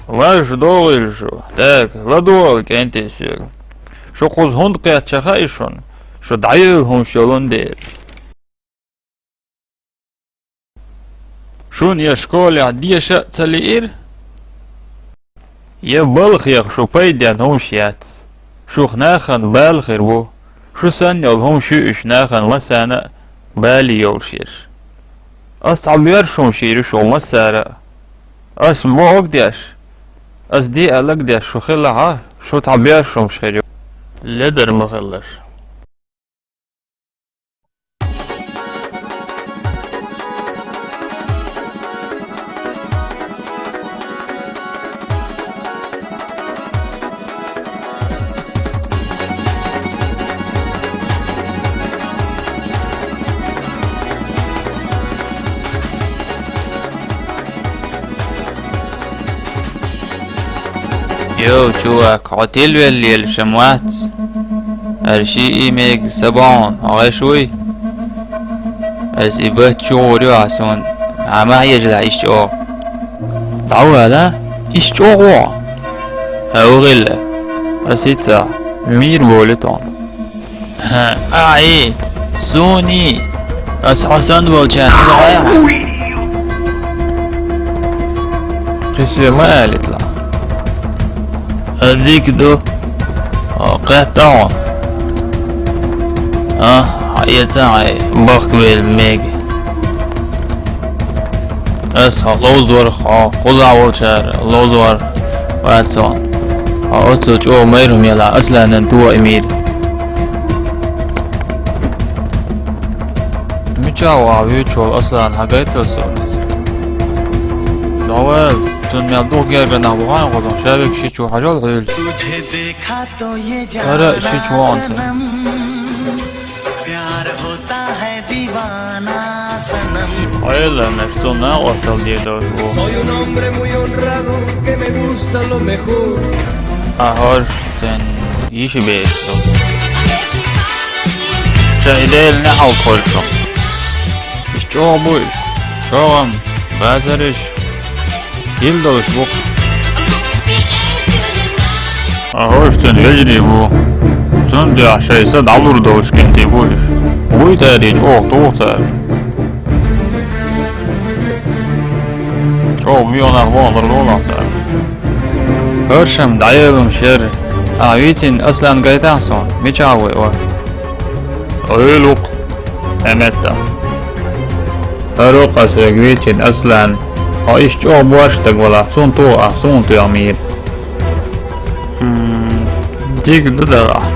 Var şu doğru şu. Tak, la doğru kente sür. Şu kuz hund kıyat çakayşun. Şu dayı hun şolun değil. Şun ya şkola diye şatsalir. Ya balkhiyak şu paydan hun şiyat. Şu khnakhan balkhir bu. Şu sen yol hun şu işnakhan masana bali yol şir. As abiyar şun şiri şu masara. As boğuk diyaş. As di alak diyaş şu khilaha. Şu tabiyar şun şiri. لدر مخلص يو شوك عتيل واللي الشموات هالشي إيميك سبعون عايشوي بس إبات شغل يعسون عما يجلع إشتو دعوة لا إشتو هاو غلة أسيتا مير بولتون ها أعي سوني أس حسن بولتان غاية قسي ما قالت لا هذيك دو قطعون حياتي بخت بالميج اسها لوزور خذ اول شهر لوزور واتسون اوتو جو ميرهم يلا اصلا انتو امير ميچاوا ويچول اصلا حقيقة سونس داول تون میاد گیر نه بخوام خودم شبیه شی چو حجال غیل آره شی چو آنت غیل نشتون نه وصل دیدار بو آهار تن یشی بیستم تن ایدهل نه حال کلشم ایش چو بوی شوام بازرش يلدوش بو اهوشتن يجري بو تندي عشاي سد عبر دوش كنتي بوش بوي تاريج توغتار بيون اخوان ضرلونا تار هرشم دعيلم شر عويتين اصلا قايتاحسون ميچاوي و ايلوق امتا هروق اسويتين اصلا ايش جو بواشتك ولا صنطو يا امير ديك دلع